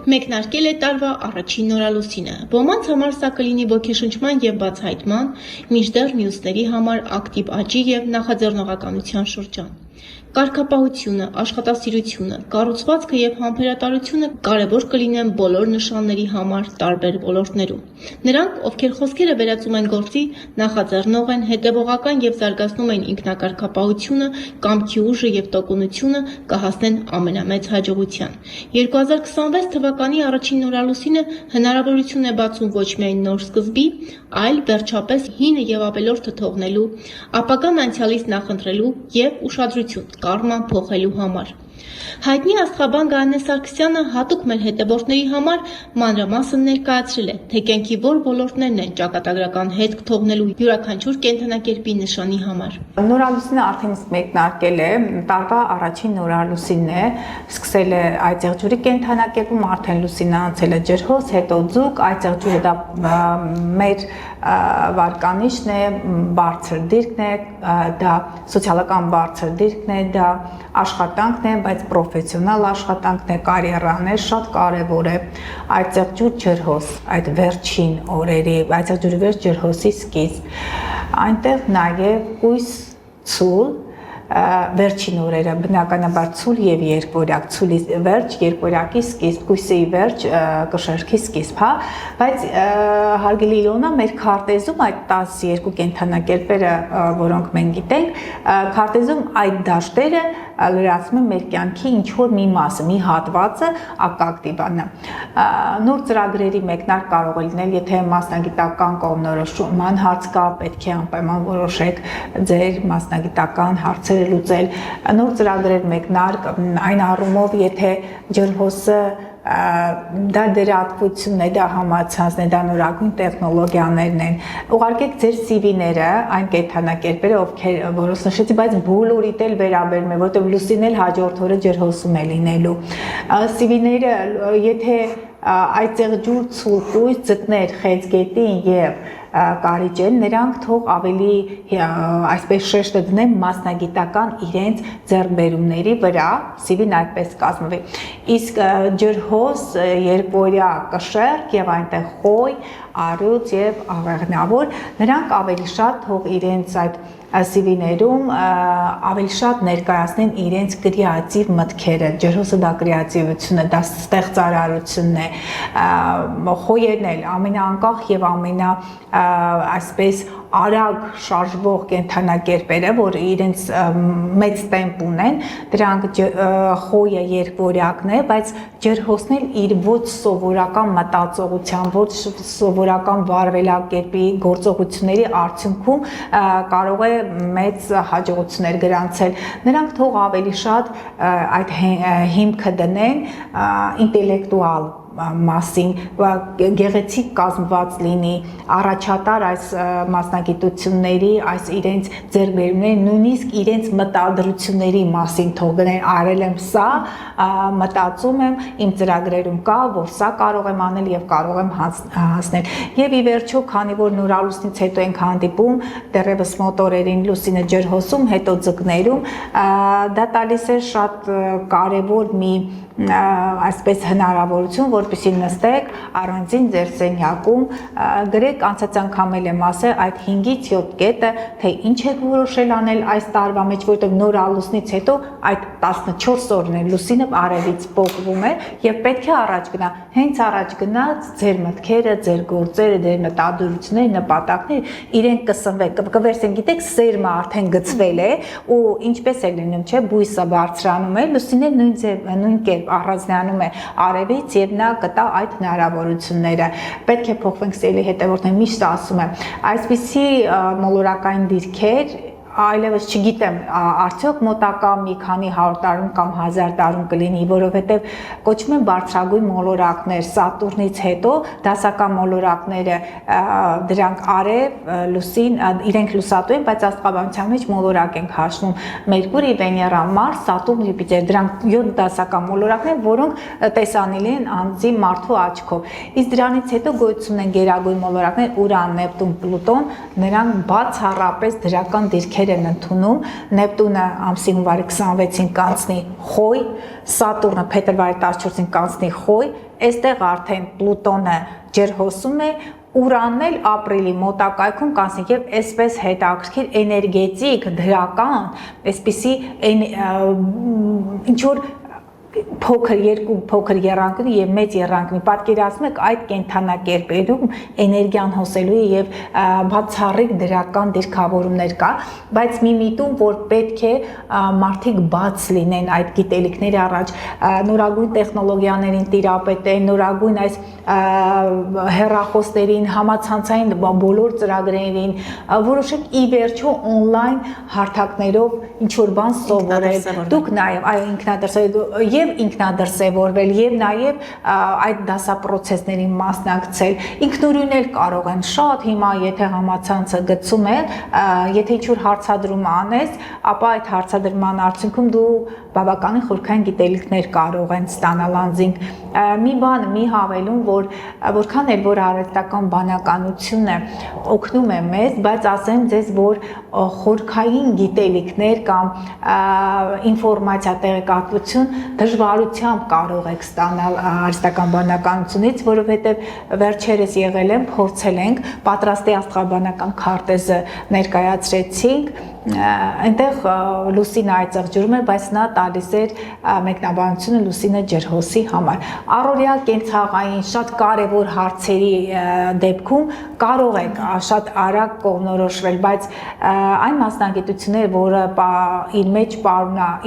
Մեկնարկել է տարվա առաջին նորալուսինը։ Ոմանց համար սա կլինի ոգեշնչման և բացահայտման, մինչդեռ մյուսների համար ակտիվ աճի և նախաձեռնողականության շրջան։ Կարգապահությունը, աշխատասիրությունը, կառուցվածքը և համբերատարությունը կարևոր կլինեն բոլոր նշանների համար տարբեր ոլորտներում։ Նրանք, ովքեր խոսքերը վերածում են գործի, նախաձեռնող են, հետևողական և զարգացնում են ինքնակարգապահությունը, կամքի ուժը և տոկունությունը, կհասնեն ամենամեծ հաջողության։ 2026 թվականի առաջին նորալուսինը հնարավորություն է բացում ոչ միայն նոր սկզբի, այլ վերջապես հինը և ավելորդը թողնելու, ապագան անցյալից նախընտրելու և ուշադրություն կարման փոխելու համար։ Հայտնի աստղաբան Գայանե Սարգսյանը հատուկ մեր հետևորդների համար մանրամասն ներկայացրել է, թե կյանքի որ ոլորտներն են ճակատագրական հետք թողնելու յուրաքանչյուր կենդանակերպի նշանի համար։ Նորալուսինը արդեն իսկ մեկնարկել է, տարվա առաջին նորալուսինն է, սկսել է Այծեղջուրի կենդանակերպում, արդեն լուսինը անցել է ջրհոս, հետո ձուկ, Այծեղջուրը դա մեր վարկանիշն է, բարձր դիրքն է, դա սոցիալական բարձր դիրքն է, դա աշխատանքն է, բայց պրոֆեսիոնալ աշխատանքն է, կարիերան է, շատ կարևոր է։ Այծեղջուր ջրհոս, այդ վերջին օրերի, Այծեղջուրի վերջ ջրհոսի սկիզբ, այնտեղ նաև կույս ցուլ, վերջին օրերը բնականաբար ցուլ եւ երկվորյակ, ցուլի վերջ, երկվորյակի սկիզբ, կույսի վերջ, կշերքի սկիզբ, հա, բայց հարգելի Իլոնա, մեր քարտեզում այդ 12 կենդանակերպերը, որոնք մենք գիտենք, քարտեզում այդ դաշտերը լրացնում են մեր կյանքի ինչ-որ մի մասը, մի հատվածը ակտիվանա։ Նոր ծրագրերի մեկնարկ կարող է լինել, եթե մասնագիտական կողմնորոշման հարց կա, պետք է անպայման որոշեք ձեր մասնագիտական հարցերը լուծել։ Նոր ծրագրեր մեկնարկ այն առումով, եթե ջրհոսը դա դերատվությունն է, դա համացանցն է, դա նորագույն տեխնոլոգիաներն են։ Ուղարկեք ձեր CV-ները, այն կենդանակերպերը, ովքեր որոնց նշեցի, բայց բոլորիդ էլ վերաբերում է, որովհետև լուսինն էլ հաջորդ օրը ջրհոսում է լինելու։ CV-ները, եթե Այծեղջուր, ցուլկույս, ձկներ, խեցգետին եւ կարիճել, նրանք թող ավելի այսպես շեշտը դնեն մասնագիտական իրենց ձեռքբերումների վրա, CV-ն այդպես կազմվի։ Իսկ ջրհոս, երկվորյա կշեռք եւ այնտեղ խոյ, առյուծ եւ աղեղնավոր, նրանք ավելի շատ թող իրենց այդ CV-ներում ավելի շատ ներկայացնեն իրենց կրեատիվ մտքերը, ջրհոսը դա կրեատիվությունն է, դա ստեղծարարությունն է, խոյերն էլ ամենաանկախ եւ ամենա այսպես արագ շարժվող կենդանակերպերը, որ իրենց մեծ տեմպ ունեն, դրանք խոյը երկվորյակն է, բայց ջրհոսն էլ իր ոչ սովորական մտածողության, ոչ սովորական վարվելակերպի գործողությունների արդյունքում կարող է մեծ հաջողություններ գրանցել։ Նրանք թող ավելի շատ այդ հիմքը դնեն ինտելեկտուալ մասին, գեղեցիկ կազմված լինի, առաջատար այս մասնագիտությունների, այս իրենց ձեռքբերումների, նույնիսկ իրենց մտադրությունների մասին թող գնեն, արել եմ սա, մտածում եմ, իմ ծրագրերում կա, որ սա կարող եմ անել եւ կարող եմ հասնել։ Եվ ի վերջո, քանի որ նորալուսնից հետո ենք հանդիպում, դեռևս մոտ օրերին լուսինը ջրհոսում, հետո ձկներում, դա տալիս է շատ կարևոր մի այսպես հնարավորություն, որպեսզի նստեք առանձին ձեր սենյակում, գրեք, անցած անգամ էլ եմ ասել, այդ 5-ից 7 կետը, թե ինչ եք որոշել անել այս տարվա մեջ, որտեղ նոր ալուսնից հետո այդ 14 օրն է լուսինը արևից պոկվում է եւ պետք է առաջ գնա, հենց առաջ գնաց ձեր մտքերը, ձեր գործերը, ձեր մտադրությունները, նպատակները իրենք կսնվեն, կվերցեն, գիտեք, սերմը արդեն գծվել է ու ինչպես է լինում, չէ, բույսը բարձրանում է, լուսինը նույն կերպ առանձնանում է արևից եւ նա կտա այդ հնարավորությունները։ Պետք է փոխվենք սիրելի հետևորդներ, միշտ ասում եմ, այսպիսի մոլորակային դիրքեր այլևս չգիտեմ, արդյոք մոտակա մի քանի 100 տարում կամ 1000 տարում կլինի, որովհետև կոչվում են բարձրագույն մոլորակներ, Սատուրնից հետո դասական մոլորակները, դրանք արև, լուսին, իրենք լուսատու են, բայց աստղաբանության մեջ մոլորակ ենք հաշվում, Մերկուրի, Վեներա, Մարս, Սատուրն, Յուպիտեր, դրանք 7 դասական մոլորակներ, որոնք տեսանելի են անձի մարդու աչքով։ Իսկ դրանից հետո գոյություն են գերագույն մոլորակներ, Ուրան, Նեպտուն, Պլուտոն, նրանք բացառապես դրական դիրքեր են ընդունում, Նեպտունը ամսի հունվարի 26-ին կանցնի խոյ, Սատուրնը փետրվարի 14-ին կանցնի խոյ, այստեղ արդեն Պլուտոնը ջրհոսում է, Ուրանն էլ ապրիլի մոտակայքում կանցնի եւ այսպես հետաքրքիր էներգետիկ դրական, այսպիսի ինչ որ փոքր երանգնի եւ մեծ երանգնի պատկերացնում եք այդ կենթանակերպերում էներգիան հոսելու եւ բացառիկ դրական դիրքավորումներ կա, բայց մի միտում որ պետք է մարդիկ բաց լինեն այդ գիտելիքների առաջ, նորագույն տեխնոլոգիաներին տիրապետեն, նորագույն այս հեռախոսներին, համացանցային բոլոր ծրագրերին, որոշեք ի վերջո on-line հարթակներով ինչ որ բան սովորել, դուք նաեւ ինքնադրսևորվել եւ նաեւ այդ դասապրոցեսներին մասնակցել, ինքնուրույն էլ կարող են շատ հիմա եթե համացանցը գծում է, եթե ինչ-որ հարցադրում անես, ապա այդ հարցադրման արդյունքում դու բավականին խորքային գիտելիքներ կարող են ստանալ անձինք, մի հավելում, որ որքան էլ որ արհեստական բանականությունը օգնում է մեզ, բայց ասեմ ձեզ, որ խորքային գիտելիքներ կամ ինֆորմացիա տեղեկատվություն դժվարությամբ կարող եք ստանալ արհեստական բանականությունից, որովհետև վերջերս եղել են, փորձել ենք, պատրաստի աստղաբանական քարտեզը ներկայացրեցինք, այնտեղ լուսինը այծեղ ջրում էր, բայց նա տալիս էր մեկնաբանությունը լուսինը ջրհոսի համար։ Առօրյա կենցաղային շատ կարևոր հարցերի դեպքում կարող եք շատ արագ կողմնորոշվել, բայց այն մասնագիտությունները, որը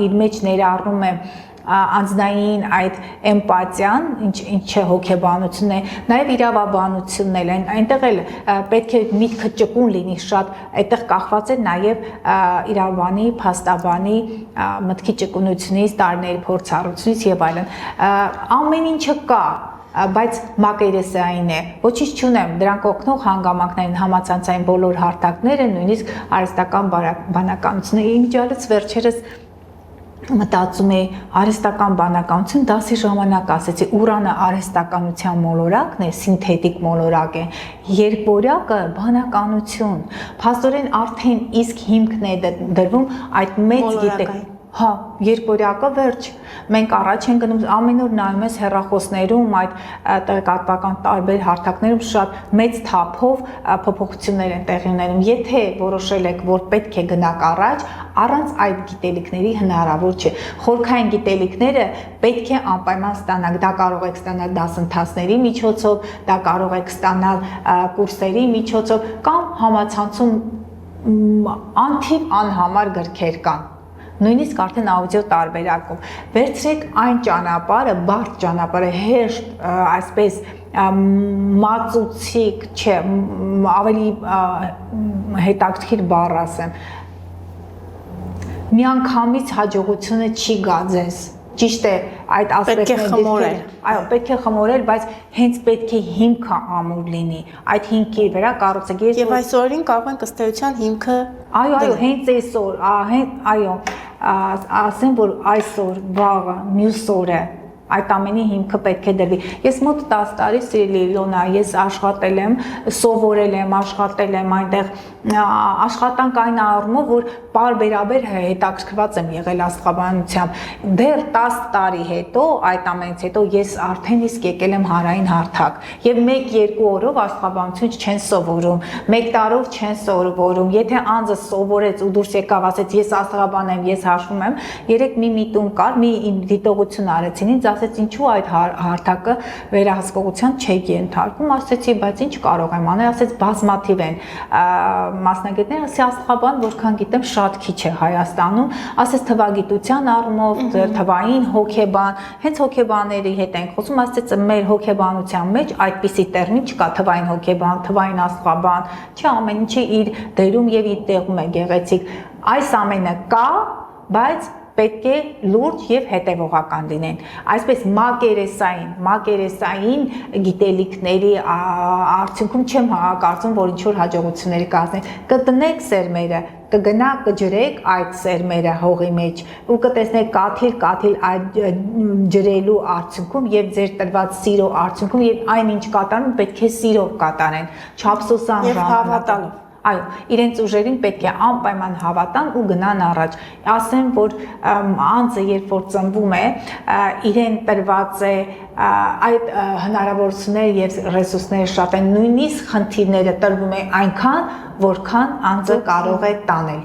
իր մեջ ներառնում է անձնային այդ էմպաթիան, ինչ է հոգեբանությունն է, նաև իրավաբանությունն էլ են, այնտեղ էլ պետք է միտքը ճկուն լինի շատ, այդտեղ կախված է նաև իրավաբանի, փաստաբանի մտքի ճկունությունից, տարիների փորձառությունից եւ այլն, ամեն ինչը կա, բայց մակերեսային է, ոչինչ չունեմ, դրանք օգնող հանգամանքներին համացանցային բոլոր հարթակները, նույնիսկ արհեստական բանականությունը, իմիջիալից վերջերս մտածում էի արհեստական բանականություն դասի ժամանակ ասեցի Ուրանը արհեստականության մոլորակն է, սինթետիկ մոլորակ է, երկվորյակը բանականություն, փաստորեն արդեն իսկ հիմքն է դրվում այդ մեծ գիտելիքի, հա, երկվորյակը վերջ, մենք առաջ ենք գնում, ամեն օր նայում ես հեռախոսներում, այդ տեղեկատվական տարբեր հարթակներում շատ մեծ թափով փոփոխություններ են տեղի ունենում, եթե որոշել եք, որ պետք է գնաք առաջ, առանց այդ գիտելիքների հնարավոր չէ, խորքային գիտելիքները պետք է անպայման ստանալ, դա կարող եք ստանալ դասընթացների միջոցով, դա կարող եք ստանալ կուրսերի միջոցով, կամ համացանցում անթիվ անհամար գրքեր կան, նույնիսկ արդեն աուդիո տարբերակով, վերցրեք այն ճանապարհը, բարդ ճանապարհը, հեշտ, այսպես մածուցիկ չէ, ավելի հետաքրքիր բառ ասեմ, միանգամից հաջողությունը չի գա ձեզ, ճիշտ է, այդ ասպեկտները, այո, պետք է խմորել, բայց հենց պետք է հիմքը ամուր լինի, այդ հիմքի վրա կառուցեք։ Եվ այսօրին կարող ենք ըստ էության հիմքը, այո, հենց այսօր, այո, ասեմ, որ այսօր, վաղը, մյուս օրը այդ ամենի հիմքը պետք է դրվի։ Ես մոտ 10 տարի սիրելի Իլոնա, ես աշխատել եմ, սովորել եմ, աշխատել եմ այնտեղ, աշխատանք այն առումով, որ պարբերաբեր հետաքրքրված եմ եղել աստղաբանությամբ։ Դեռ 10 տարի հետո, այդ ամենից հետո ես արդեն իսկ եկել եմ հանրային հարթակ։ Եվ 1-2 օրով աստղաբանություն չեն սովորում, 1 տարով չեն սովորում։ Եթե անձը սովորեց ու դուրս եկավ, ասեց ես աստղաբան եմ, ես հաշվում եմ, երեք մի միտում կար, մի դիտողություն արեցին, ինձ ասեց ինչու այդ հարթակը վերահսկողության չեք ենթարկում, ասեցի, բայց ինչ կարող եմ անել, ասեց բազմաթիվ են մասնագետներ, ասի աստղաբան, որքան գիտեմ, շատ քիչ է Հայաստանում, ասեց թվագիտության առումով, թվային հոգեբան, հենց հոգեբանների հետ ենք խոսում, ասեց մեր հոգեբանության մեջ այդպիսի տերմին չկա, թվային հոգեբան, թվային աստղաբան, չէ, ամեն ինչը իր դերում եւ իր տեղում է գեղեցիկ, այս ամենը կա, բայց պետք է լուրջ եւ հետեւողական լինեն, այսպես մակերեսային գիտելիքների արդյունքում չեմ կարծում, որ ինչ-որ հաջողությունների կհասնեն, կտնեք սերմերը, կգնա կջրեք այդ սերմերը հողի մեջ ու կտեսնեք կաթիլ այդ ջրելու արդյունքում եւ ձեր տրված սիրո արդյունքում եւ այն ինչ կատարում պետք է սիրով կատարեն, չափսոսան եւ հավատալով։ այո, իրենց ուժերին պետք է անպայման հավատան ու գնան առաջ։ Ասեմ, որ անձը երբ որ ծնվում է, իրեն տրված է այդ հնարավորությունները եւ ռեսուրսները շատ են, նույնիսկ խնդիրները տրվում է այնքան, որքան անձը կարող է տանել։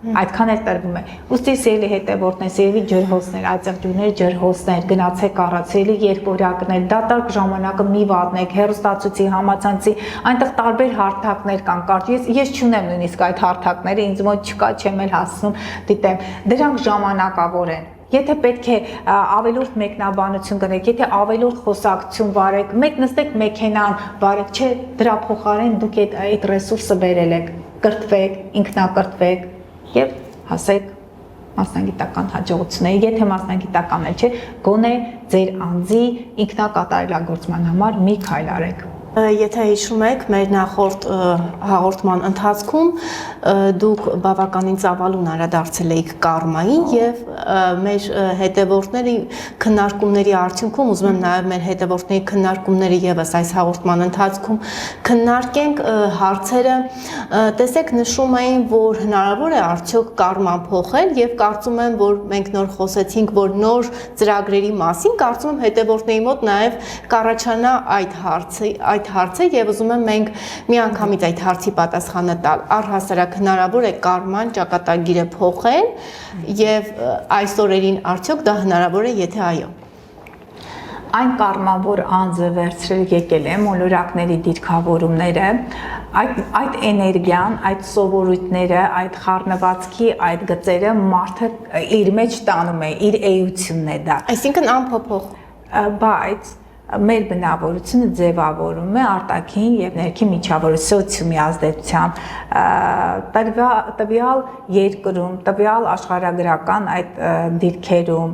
Այդքան էլ տրվում է։ Ուստի սիրելի հետևորդներ, սիրելի ջրհոսներ, այծեղջյուրներ, ջրհոսներ, գնացեք առաջ, սիրելի երկորյակներ, դատարկ ժամանակը մի վատնեք, հեռուստացույցի, համացանցի, այնտեղ տարբեր հարթակներ կան, կարճ ես չունեմ նույնիսկ այդ հարթակները, ինձ մոտ չկա, չեմ էլ հասնում դիտեմ։ Դրանք ժամանակավոր են։ Եթե պետք է ավելորդ մեկնաբանություն կրեք, եթե ավելորդ խոսակցություն վարեք, մեկ նստեք մեքենան վարեք, չէ, դրա փոխարեն դուք այդ ռեսուրսը բերել եք, կրթվեք, ինքնակրթվեք եւ հասեք մասնագիտական հաջողությունների, եթե մասնագիտական էլ չէ, գոնե ձեր անձի ինքնակատարելագործման համար մի քայլ արեք։ Եթե հիշում եք, մեր նախորդ հաղորդման ընթացքում դուք բավականին ծավալուն անդրադարձել եք կարմային եւ մեր հետևորդների քննարկումների արդյունքում ուզում եմ նաեւ մեր հետևորդների քննարկումները եւս այս հաղորդման ընթացքում քննարկենք հարցերը, տեսեք նշում էին, որ հնարավոր է արդյոք կարման փոխել եւ կարծում եմ, որ մենք նոր խոսեցինք, որ նոր ծրագրերի մասին, կարծում եմ հետևորդների մոտ նաեւ կառաջանա այդ հարցը եւ ուզում եմ մենք միանգամից այդ հարցի պատասխանը տալ։ Առհասարակ հնարավոր է կարման ճակատագիրը փոխել եւ այս օրերին արդյոք դա հնարավոր է, եթե այո։ Այն կարման, որ անձը վերցրել եկել է մոլորակների դիրքավորումները, այդ էներգիան, այդ սովորույթները, այդ խառնվածքի, այդ գծերը մարդը իր մեջ տանում է, իր էությունն է դա։ Այսինքն անփոփոխ։ Բայց մեր բնավորությունը ձևավորում է արտաքին եւ ներքին միջավայրի սոցիումի ազդեցությամբ տվյալ երկրում, տվյալ աշխարհագրական այդ դիրքերում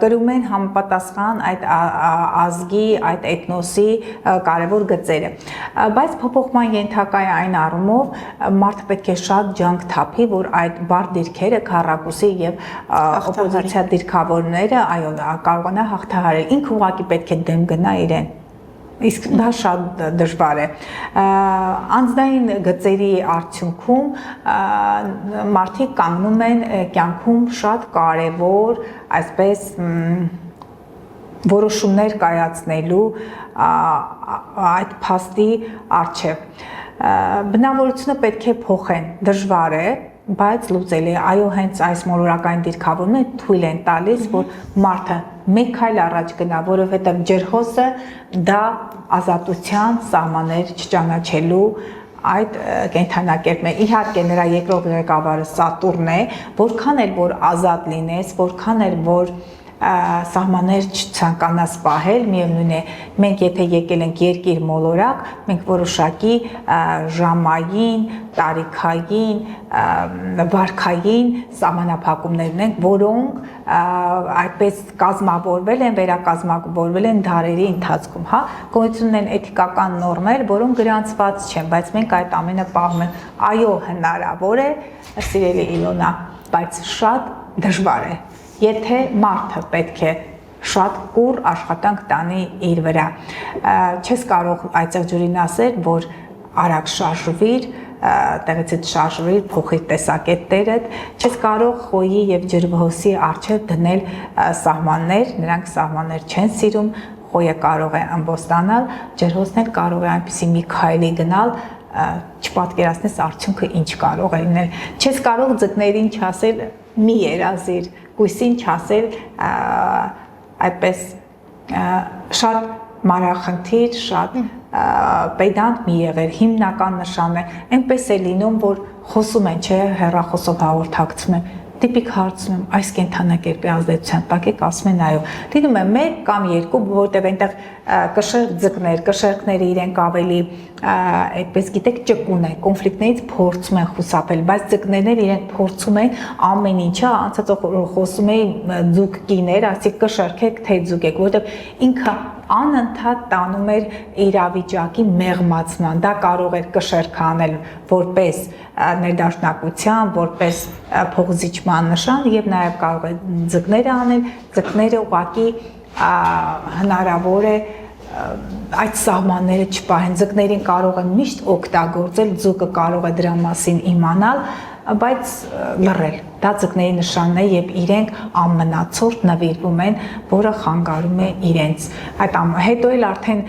կրում են համապատասխան այդ ազգի, այդ էթնոսի կարևոր գծերը։ Բայց փոփոխման ենթակա է այն առումով, մարդը պետք է շատ ջանք թափի, որ այդ բարդ դիրքերը քառակուսի եւ օպոզիցիա դիրքավորները այո կարողանա հաղթահարել։ Ինքը ուղղակի պետք է դեմ գնա իրեն, իսկ դա շատ դժվար է։ Անձնային գծերի արդյունքում մարդիկ կանգնում են կյանքում շատ կարևոր, այսպես որոշումներ կայացնելու այդ փաստի առջև։ Բնավորությունը պետք է փոխեն, դժվար է, բայց լուծելի է, այո, հենց այս մոլորակային դիրքավորումները թույլ են տալիս, որ մարդը մեկ քայլ առաջ գնա, որովհետև ջրհոսը դա ազատության սահմաններ չճանաչելու այդ կենթանակերպն է։ Իհարկե նրա երկրորդ ղեկավարը Սատուրնն է, որքան էլ որ ազատ լինես, որքան էլ որ սահմաններ չցանկանաս պահել, միևնույն է, մենք եթե եկել ենք երկիր մոլորակ, մենք որոշակի ժամային, տարիքային, վարքային սահմանափակումներ ունենք, որոնք այդպես կազմավորվել են, վերակազմավորվել են դարերի ընթացքում, հա, գոյություն ունեն էթիկական նորմեր, որոնք գրանցված չեն, բայց մենք այդ ամենը պահում ենք։ Այո, հնարավոր է, սիրելի Իլոնա, բայց շատ դժվար է։ Եթե մարդը պետք է շատ կուռ աշխատանք տանի իր վրա, չես կարող այծեղջյուրին ասել, որ արագ շարժվիր, տեղից շարժվիր, փոխիր տեսակետներդ, չես կարող խոյի եւ ջրհոսի առջև դնել սահմաններ, նրանք սահմաններ չեն սիրում, խոյը կարող է ամբոստանալ, ջրհոսն էլ կարող է այնպիսի մի քայլի գնալ, չպատկերացնես արդյունքը ինչ կարող է լինել։ Չես կարող ձկներին չասել մի երազիր, կույսին չասել այդպես շատ մանրախնդիր, շատ պեդանտ մի եղել, հիմնական նշանն է, այնպես է լինում, որ խոսում են, չէ, հեռախոսով հաղորդակցում են, տիպիկ հարցնում եմ, այս կենթանակերպի ազդեցության տակ եք, ասում են այո, լինում է մեկ կամ երկու, որտեղ այնտեղ կշեռք ձկներ, կշեռքները իրենք ավելի այդպես գիտեք ճկուն են, կոնֆլիկտներից փորձում են խուսափել, բայց ձկներն իրենք փորձում են ամեն ինչը, անցած խոսում էի ձուկ կիներ, ասի կշեռքեք, թե ձուկ եք, որտեղ ինքը անընդհատ տանում էր իրավիճակի մեղմացման, դա կարող էր կշեռքը անել որպես ներդաշնակության, որպես փոխզիջման նշան եւ նաեւ կարող է ձկները անել, ձկները ուղղակի հնարավոր է այդ սահմանները չպահեն, ձկներին կարող են միշտ օգտագործել, ձուկը կարող է դրա մասին իմանալ, բայց լռել, դա ձկների նշանն է եւ իրենք ամենացորդ նվիրվում են, որը խանգարում է իրենց։ Այդ հետո էլ արդեն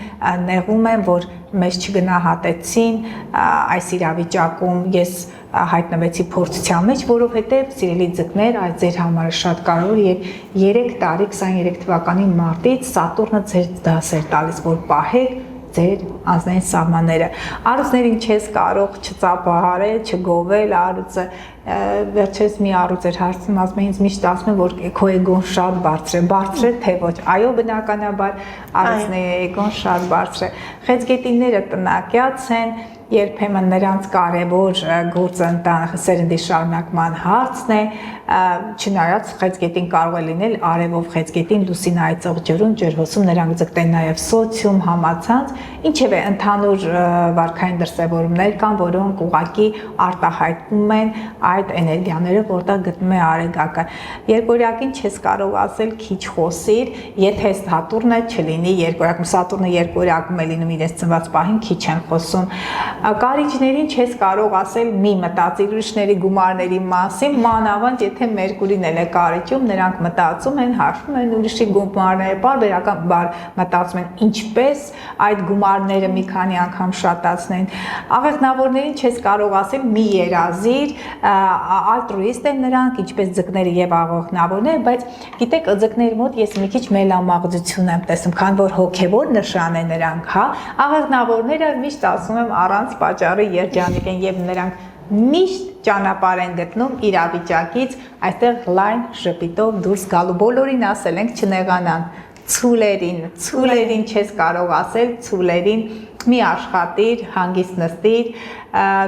նեղում են, որ մեզ չգնահատեցին այս իրավիճակում, ես հայտնվեցի փորձության մեջ, որովհետեւ սիրելի ձկներ, այդ ձեր համար շատ կարևոր եւ 3 տարի 23 թվականի մարտից Սատուրնը ձեր դաս էր տալիս, որ պահեք ձեր անձնային սահմանները։ Առուծներին չես կարող չծափահարել, չգովել, առուծը վերջերս մի առուծ էր հարցնում, ասում են ինձ միշտ ասում են, որ քո էգոն շատ բարձր է, թե ոչ։ Այո, բնականաբար առուծների էգոն շատ բարձր է։ Խեցգետինները տնակյաց են, երբեմն նրանց կարևոր գործը սերնդի շարունակման հարցն է, չնայած խեցգետին կարող է լինել արևով խեցգետին լուսին այծող ջրում, ջրհոսում, նրանք ձգտեն նաև սոցիում, համացանց, ինչևէ ընդհանուր վարքային դրսևորումներ կան, որոնք ուղղակի արտահայտվում են այդ էներգիաները, որտեղ գտնում է արեգակը։ Երկորյակին չես կարող ասել քիչ խոսիր, եթե Սատուրնը չլինի երկորյակում, Սատուրնը երկորյակում է լինում իրենց ծնված պահին, քիչ են խոսում։ Կարիճներին չես կարող ասել մի մտածիր ուրիշների գումարների մասին, մանավանդ եթե Մերկուրին էլ է կարիճում, նրանք մտածում են, հաշվում են ուրիշի գումարները, բարբերաբար մտածում են ինչպես այդ գումարները մի քանի անգամ շատացնեն։ Աղեղնավորներին չես կարող ասել մի երազիր, ալտրուիստ են նրանք, ինչպես ձկները եւ աղեղնավորները, բայց գիտեք, ձկների մոտ ես մի քիչ մելամաղձություն եմ տեսնում, քան որ հոգեվոր նշան է նրանք, հա, աղեղնավորները միշտ ասում եմ առանց պատճառի երջանիկ են եւ նրանք միշտ ճանապարհ են գտնում իրավիճակից այստեղ լայն շփիտով դուրս գալու։ Բոլորին ասել ենք չնեղանան, ցուլերին չես կարող ասել, ցուլերին մի աշխատիր, հանգիստ նստիր,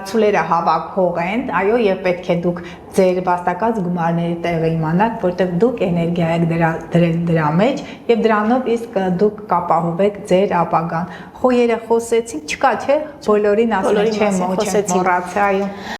ցուլերը հավաքող են, այո, եւ պետք է դուք ձեր վաստակած գումարների տեղը իմանաք, որտեղ դուք էներգիա եք դրել դրա մեջ եւ դրանով իսկ դուք կապահովեք ձեր ապագան։ Խոյերը խոսեցին, չկա, չէ, բոլորին ասել չեմ մոռացա, այո։